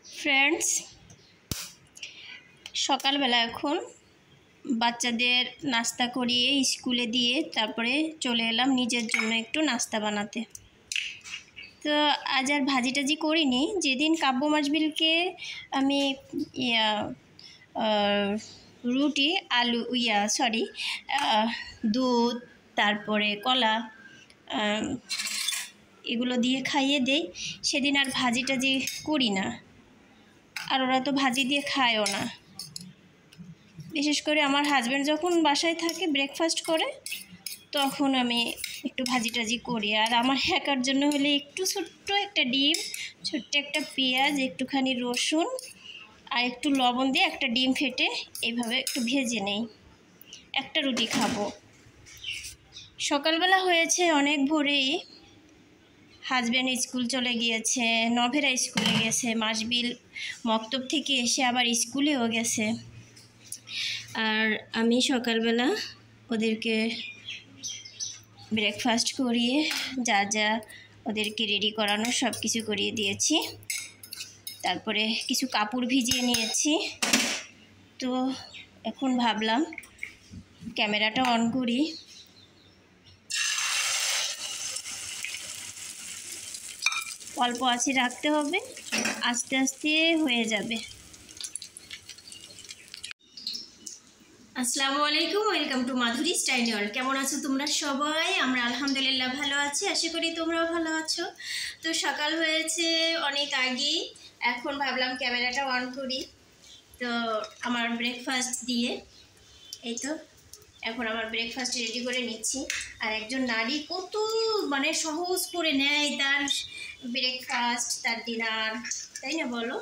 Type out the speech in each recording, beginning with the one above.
Friends, সকালবেলা এখন বাচ্চাদের নাস্তা করিয়ে স্কুলে দিয়ে তারপরে চলে এলাম নিজের জন্য একটু নাস্তা বানাতে। তো আজ আর ভাজি টাজি করিনি। যেদিন কাব্য মাসবিলকে আমি রুটি আলু দুধ তারপরে কলা এগুলো দিয়ে খাইয়ে দেই, সেদিন আর ভাজি টাজি করি না। আর ওরা তো ভাজি দিয়ে খায়ও না। বিশেষ করে আমার হাজব্যান্ড যখন বাসায় থাকে ব্রেকফাস্ট করে, তখন আমি একটু ভাজি টাজি করি। আর আমার একার জন্য হলে একটু ছোট্ট একটা ডিম, ছোট্ট একটা পেঁয়াজ, একটুখানি রসুন আর একটু লবণ দিয়ে একটা ডিম ফেটে এইভাবে একটু ভেজে নেই, একটা রুটি খাবো। সকালবেলা হয়েছে অনেক ভোরেই। হাজব্যান্ড স্কুল চলে গিয়েছে, নভেরা স্কুলে গেছে, মাসবিল মক্তব থেকে এসে আবার স্কুলেও গেছে। আর আমি সকালবেলা ওদেরকে ব্রেকফাস্ট করিয়ে যা যা ওদেরকে রেডি করানো সব কিছু করিয়ে দিয়েছি। তারপরে কিছু কাপড় ভিজিয়ে নিয়েছি। তো এখন ভাবলাম ক্যামেরাটা অন করি। অল্প আঁচে রাখতে হবে, আস্তে আস্তে হয়ে যাবে। আসসালামু আলাইকুম, welcome to Madhuri style world. কেমন আছো তোমরা সবাই? আমরা আলহামদুলিল্লাহ ভালো আছি, আশা করি তোমরাও ভালো আছো। তো সকাল হয়েছে অনেক আগেই, এখন ভাবলাম ক্যামেরাটা অন করি। তো আমার ব্রেকফাস্ট দিয়ে এই তো এখন আমার ব্রেকফাস্ট রেডি করে নিচ্ছি। আর একজন নারী কত সহজ করে নেয় তার ব্রেকফাস্ট, তার ডিনার, তাই না বলো?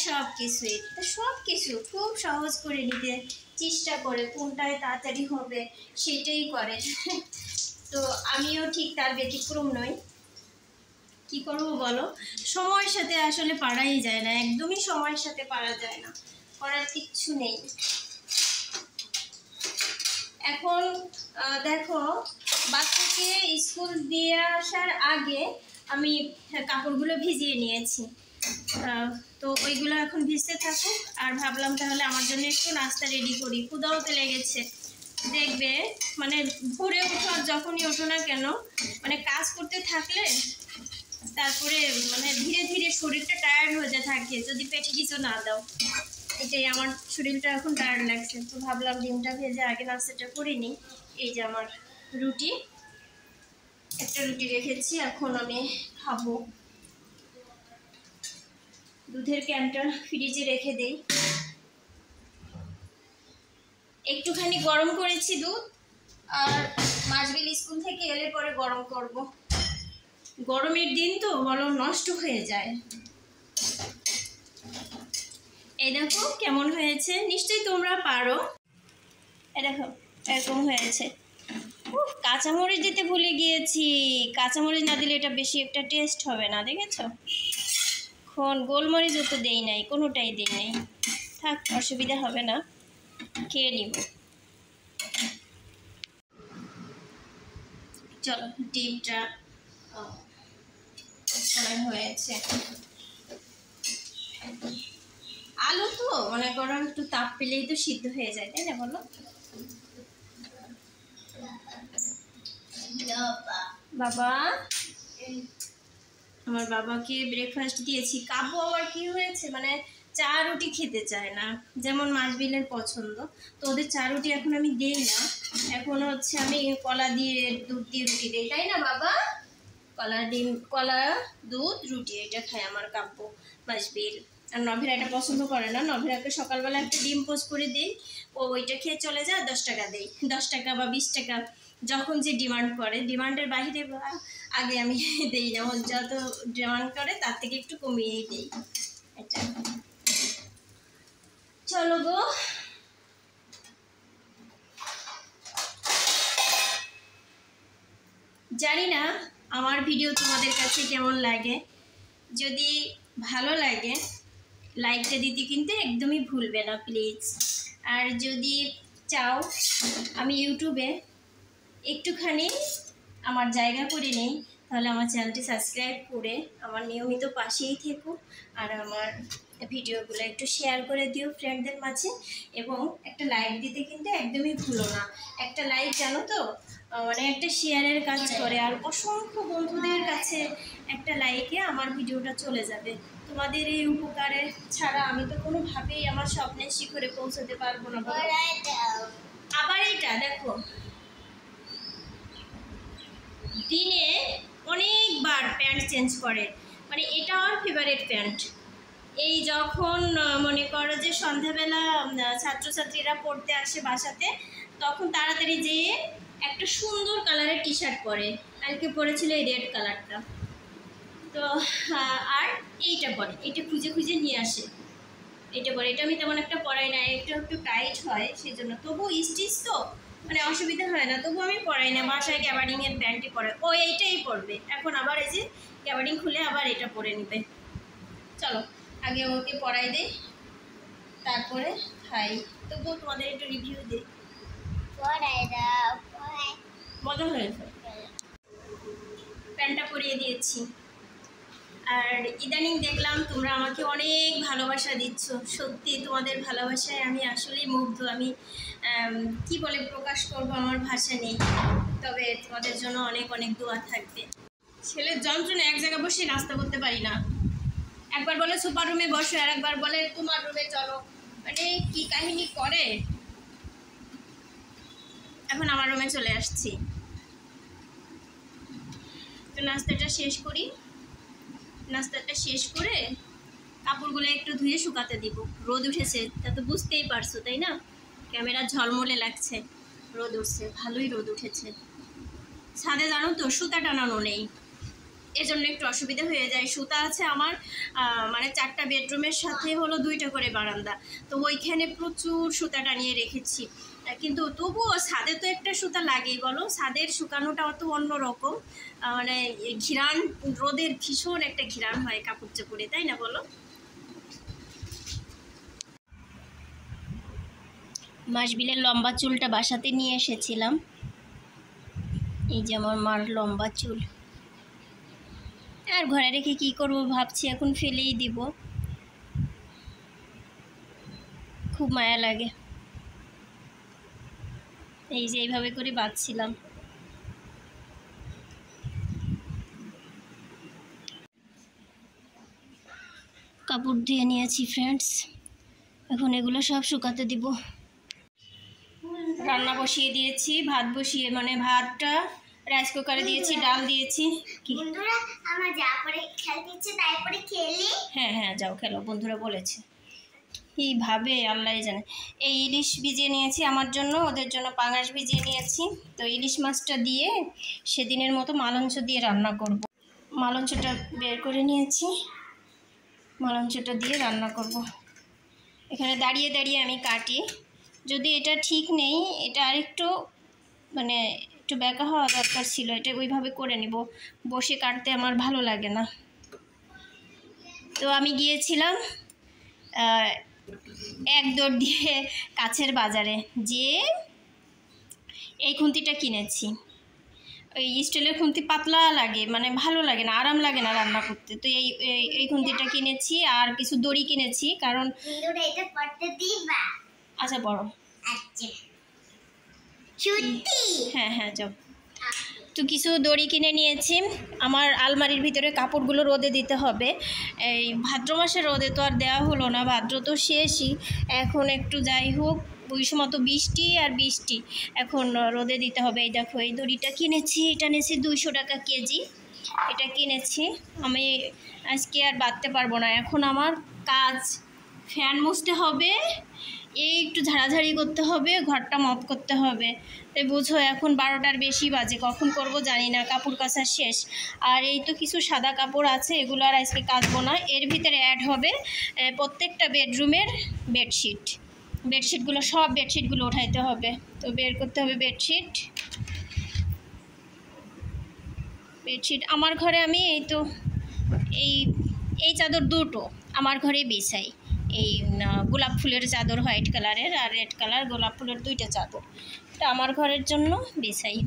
সব কিছু খুব সহজ করে নিতে চেষ্টা করে, কোনটায় তাড়াতাড়ি হবে সেটাই করে। তো আমিও ঠিক তার ব্যতিক্রম নই। কি করবো বলো, সময়ের সাথে আসলে পারাই যায় না, একদমই সময়ের সাথে পারা যায় না, করার কিচ্ছু নেই। এখন দেখো, বাচ্চাকে স্কুল দিয়ে আসার আগে আমি কাপড়গুলো ভিজিয়ে নিয়েছি। তো ওইগুলো এখন ভিজতে থাকুক। আর ভাবলাম তাহলে আমার জন্য একটু নাস্তা রেডি করি, ক্ষুধাও তো লেগেছে। দেখবে ভোরে ওঠো আর যখনই ওঠো না কেন, কাজ করতে থাকলে তারপরে ধীরে ধীরে শরীরটা টায়ার্ড হয়ে থাকে যদি পেটে কিছু না দাও। এটাই, আমার শরীরটা এখন টায়ার্ড লাগছে। তো ভাবলাম ডিমটা ভেজে আগে নাস্তাটা করে নিই। এই যে আমার রুটি, একটা রুটি রেখেছি, এখন আমি খাবো। দুধের ক্যানটা ফ্রিজে রেখে দেই, একটুখানি গরম করেছি দুধ। আর মাসবিল স্কুল থেকে এলে পরে গরম করব। গরমের দিন তো বলো, নষ্ট হয়ে যায়। এই দেখো কেমন হয়েছে, নিশ্চয়ই তোমরা পারো। এই দেখো এরকম হয়েছে। কাঁচামরিচ দিতে ভুলে গিয়েছি, কাঁচামরিচ না দিলে এটা বেশি একটা টেস্ট হবে না, দেখেছো? গোলমরিচও তো দেই নাই, কোনোটাই দেই নাই। থাক, অসুবিধা হবে না, খেয়ে নিব। চলো, ডিমটা হয়েছে। আলু তো মনে করো একটু তাপ পেলেই তো সিদ্ধ হয়ে যায়, তাই না বলো? বাবা, আমার বাবাকে ব্রেকফাস্ট দিয়েছি। কাব্য আবার কি হয়েছে, চা রুটি খেতে চায় না, যেমন মাসবিলের পছন্দ। তো ওদের চা রুটি এখন আমি দেই না, এখন হচ্ছে আমি কলা দিয়ে দুধ দিয়ে রুটি দিই, তাই না বাবা? কলা দুধ রুটি এটা খায় আমার কাব্য মাসবিল। আর নভেরা এটা পছন্দ করে না। নভেরাকে সকালবেলা একটা ডিম পোস্ট করে দিই, ও ওইটা খেয়ে চলে যায়। 10 টাকা দেই, 10 টাকা বা 20 টাকা, যখন যে ডিমান্ড করে। ডিমান্ডের বাইরে আগে আমি দেই না, যত ডিমান্ড করে তার থেকে একটু কমিয়েই দিই। এটা চলো গো, জানি না আমার ভিডিও তোমাদের কাছে কেমন লাগে। যদি ভালো লাগে লাইকটা দিতে কিন্তু একদমই ভুলবে না প্লিজ। আর যদি চাও আমি ইউটিউবে একটুখানি আমার জায়গা করে নিই, তাহলে আমার চ্যানেলটি সাবস্ক্রাইব করে আমার নিয়মিত পাশেই থেকো, আর আমার ভিডিওগুলো একটু শেয়ার করে দিও ফ্রেন্ডদের মাঝে, এবং একটা লাইক দিতে কিন্তু একদমই ভুলো না। একটা লাইক জানো তো মানে একটা শেয়ারের কাজ করে, আর অসংখ্য বন্ধুদের কাছে একটা লাইকে আমার ভিডিওটা চলে যাবে। তোমাদের এই উপকারের ছাড়া আমি তো কোনোভাবেই আমার স্বপ্নের শিখরে পৌঁছাতে পারবো না। আবার এটা দেখো, দিনে অনেকবার প্যান্ট চেঞ্জ করে, মানে এটা আমার ফেভারিট প্যান্ট। এই যখন মনে করো যে সন্ধ্যাবেলা ছাত্রছাত্রীরা পড়তে আসে বাসাতে, তখন তাড়াতাড়ি যেয়ে একটা সুন্দর কালারের টি শার্ট পরে, কালকে পরেছিল এই রেড কালারটা, তো আর এইটা পরে, এটা খুঁজে খুঁজে নিয়ে আসে, এটা পরে। এটা আমি তেমন একটা পরাই না, এটা একটু টাইট হয় সেই জন্য, তবু স্টিচ তো মানে অসুবিধা হয় না, তবু আমি পরাই না। বাসায় গ্যাবার্ডিংয়ের প্যান্টই পরে, ও এইটাই পরবে এখন, আবার এই যে গ্যাবার্ডিং খুলে আবার এটা পরে নেবে। চলো আগে ওকে পরাই দেই, তারপরে খাই। তবুও তোমাদের একটু রিভিউ দিই, মজা হয়েছে। প্যান্টটা পরিয়ে দিয়েছি, আর ইদানিং দেখলাম তোমরা আমাকে অনেক ভালোবাসা দিচ্ছ। সত্যি তোমাদের ভালোবাসায় আমি আসলেই মুগ্ধ। আমি কি বলে প্রকাশ করবো, আমার ভাষা নেই। তবে তোমাদের জন্য অনেক অনেক দোয়া থাকবে। ছেলের যন্ত্রণা এক জায়গায় বসে নাস্তা করতে পারি না, একবার বলে সুপার রুমে বসো, আর একবার বলে তোমার রুমে চলো, মানে কি কাহিনী করে। এখন আমার রুমে চলে আসছি, তো নাস্তাটা শেষ করি। নাস্তাটা শেষ করে কাপড়গুলো একটু ধুয়ে শুকাতে দিব। রোদ উঠেছে, তা তো বুঝতেই পারছো তাই না, ক্যামেরা ঝলমলে লাগছে, রোদ উঠছে, ভালোই রোদ উঠেছে। ছাদে জানো তো সুতা টানানো নেই, এজন্য একটু অসুবিধা হয়ে যায়। সুতা আছে আমার মানে 4টা বেডরুমের সাথে হলো 2টা করে বারান্দা, তো ওইখানে প্রচুর সুতা টানিয়ে রেখেছি, কিন্তু তবুও ছাদে তো একটা সুতা লাগেই বলো। ছাদের শুকানোটা অত অন্যরকম, মানে ঘিরান, রোদের ভীষণ একটা ঘিরান হয় কাপড় চোপড়ে, তাই না বলো। মাসবিলের লম্বা চুলটা বাসাতে নিয়ে এসেছিলাম, এই যে আমার মার লম্বা চুল, আর ঘরে রেখে কি করব ভাবছি, এখন ফেলেই দিব, খুব মায়া লাগে। এই যে এইভাবে করে বাঁধছিলাম। কাপড় ধুয়ে নিয়েছি ফ্রেন্ডস, এখন এগুলো সব শুকাতে দিব। রান্না বসিয়ে দিয়েছি, ভাত বসিয়ে, মানে ভাতটা রাইস কুকারে দিয়েছি, ডাল দিয়েছি। কি বন্ধুরা আমরা যা করে খেলতে ইচ্ছে তাই করে খেলি। হ্যাঁ হ্যাঁ যাও খেলো, বন্ধুরা বলেছে। কীভাবে আল্লাহ জানে। এই ইলিশ ভিজিয়ে নিয়েছি আমার জন্য, ওদের জন্য পাঙাশ ভিজিয়ে নিয়েছি। তো ইলিশ মাছটা দিয়ে সেদিনের মতো মালঞ্চ দিয়ে রান্না করব। মালঞ্চটা বের করে নিয়েছি, মালঞ্চটা দিয়ে রান্না করব। এখানে দাঁড়িয়ে দাঁড়িয়ে আমি কাটি, যদি এটা ঠিক নেই, এটা আরেকটু মানে একটু ব্যাকা হওয়া দরকার ছিল, এটা ওইভাবে করে নিব। বসে কাটতে আমার ভালো লাগে না। তো আমি গিয়েছিলাম এক দৌড় দিয়ে কাছের বাজারে, যে এই খুন্তিটা কিনেছি। ওই স্টিলের খুন্তি পাতলা লাগে, মানে ভালো লাগে না, আরাম লাগে না রান্না করতে। তো এই খুন্তিটা কিনেছি, আর কিছু দড়ি কিনেছি, কারণ আচ্ছা বড় হ্যাঁ হ্যাঁ যাও। তো কিছু দড়ি কিনে নিয়েছি। আমার আলমারির ভিতরে কাপড়গুলো রোদে দিতে হবে। এই ভাদ্র মাসে রোদে তো আর দেওয়া হলো না, ভাদ্র তো শেষই, এখন একটু যাই হোক, ওই সময় তো বৃষ্টি আর বৃষ্টি, এখন রোদে দিতে হবে। এই দেখো এই দড়িটা কিনেছি, এটা নিয়েছি 200 টাকা কেজি, এটা কিনেছি। আমি আজকে আর বাঁধতে পারবো না, এখন আমার কাজ ফ্যান মুছতে হবে, এই একটু ঝাড়াঝাড়ি করতে হবে, ঘরটা মপ করতে হবে। তাই বুঝো এখন 12টার বেশি বাজে, কখন করব জানি না, কাপড় কাচা শেষ। আর এই তো কিছু সাদা কাপড় আছে, এগুলো আর আজকে কাচবো না। এর ভিতরে অ্যাড হবে প্রত্যেকটা বেডরুমের বেডশিটগুলো, সব বেডশিটগুলো উঠাইতে হবে। তো বের করতে হবে বেডশিট। আমার ঘরে আমি এই তো এই চাদর দুটো আমার ঘরে বিছাই। এই গোলাপ ফুলের চাদর হোয়াইট কালারের, আর রেড কালার গোলাপ ফুলের 2টা চাদর, এটা আমার ঘরের জন্য বিছাই।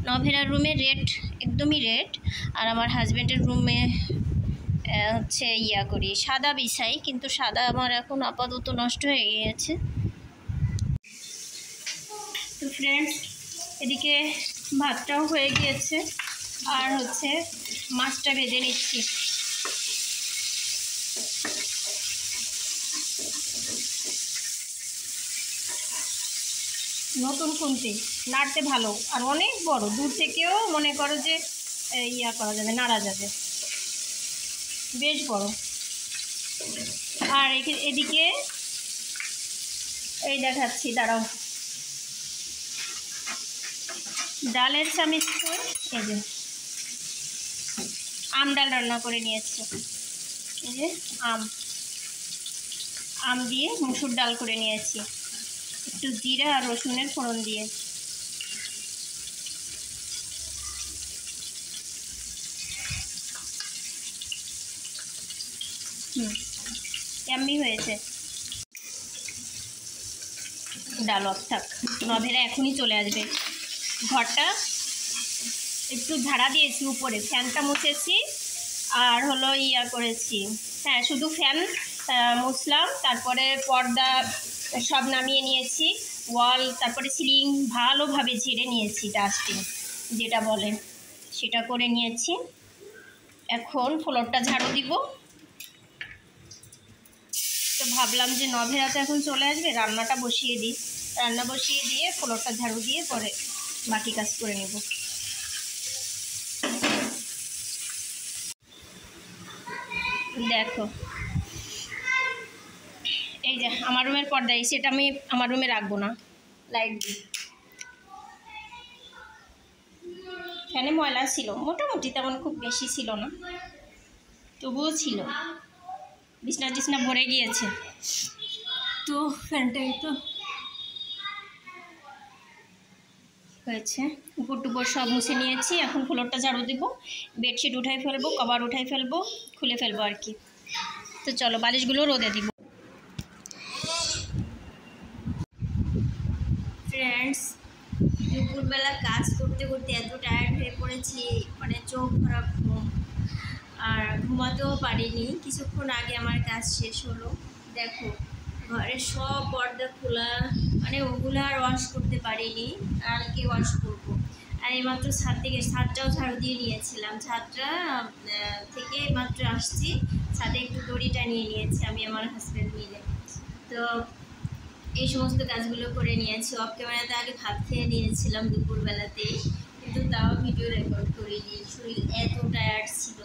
নভেরার রুমে রেড, একদমই রেড, আর আমার হাজব্যান্ডের রুমে হচ্ছে করি সাদা বিছাই, কিন্তু সাদা আমার এখন আপাতত নষ্ট হয়ে গিয়েছে। তো ফ্রেন্ডস, এদিকে ভাতটাও হয়ে গিয়েছে, আর হচ্ছে মাছটা ভেজে নিচ্ছি। নতুন খুন্তি, নাড়তে ভালো, আর অনেক বড়, দূর থেকেও মনে করো যে করা যাবে, নাড়া যাবে, বেশ বড়। আর এদিকে এই দেখাচ্ছি, দাঁড়াও, ডালের চামিচ, এই যে আম ডাল রান্না করে নিয়েছি। এই যে আম দিয়ে মুসুর ডাল করে নিয়েছি, একটু জিরা আর রসুনের ফোড়ন দিয়ে। এমনি হয়েছে। ডাল অফ থাক, নভেরা এখনই চলে আসবে। ঘরটা একটু ঝাড়া দিয়েছি, উপরে ফ্যানটা মুছেছি, আর হলো করেছি, হ্যাঁ শুধু ফ্যান মুছলাম, তারপরে পর্দা সব নামিয়ে নিয়েছি, ওয়াল, তারপরে সিলিং ভালোভাবে ঝেড়ে নিয়েছি, ডাস্টিং যেটা বলে সেটা করে নিয়েছি। এখন ফ্লোরটা ঝাড়ু দিব। তো ভাবলাম যে নভেরা তো এখন চলে আসবে, রান্নাটা বসিয়ে দিই, রান্না বসিয়ে দিয়ে ফ্লোরটা ঝাড়ু দিয়ে পরে বাকি কাজ করে নেব। দেখো, এই যে আমার রুমের পর্দা, সেটা আমি আমার রুমে রাখবো না, লাইট দিই। ফ্যানে ময়লা ছিল মোটামুটি, তেমন খুব বেশি ছিল না, তবুও ছিল, বিছনা টিছনা ভরে গিয়েছে। তো ফ্যানটাই তো হয়েছে, উপর টুপর সব মুছে নিয়েছি। এখন ফ্লোরটা ঝাড়ু দিব, বেডশিট উঠাই ফেলবো, কভার উঠাই ফেলবো, খুলে ফেলবো আর কি। তো চলো বালিশগুলো রোদে দিব। ফ্রেন্ডস, দুপুরবেলা কাজ করতে করতে এত টায়ার্ড হয়ে পড়েছি, মানে চোখ ভরা ঘুম, আর ঘুমাতেও পারিনি। কিছুক্ষণ আগে আমার কাজ শেষ হলো। দেখো, ঘরের সব পর্দা খোলা, মানে ওগুলো আর ওয়াশ করতে পারিনি, কালকে ওয়াশ করবো। আর এইমাত্র ছাদটাও ঝাড়ু দিয়ে নিয়েছিলাম, ছাদটা থেকে মাত্র আসছি, ছাদে একটু দড়ি টানিয়ে নিয়েছি আমি আমার হাজব্যান্ড মিলে। তো এই সমস্ত কাজগুলো করে নিয়েছি। অফ ক্যামেরাতে আগে ভাত খেয়ে নিয়েছিলাম দুপুরবেলাতেই, কিন্তু তাও ভিডিও রেকর্ড করিনি, শরীর এত টায়ার্ড ছিল।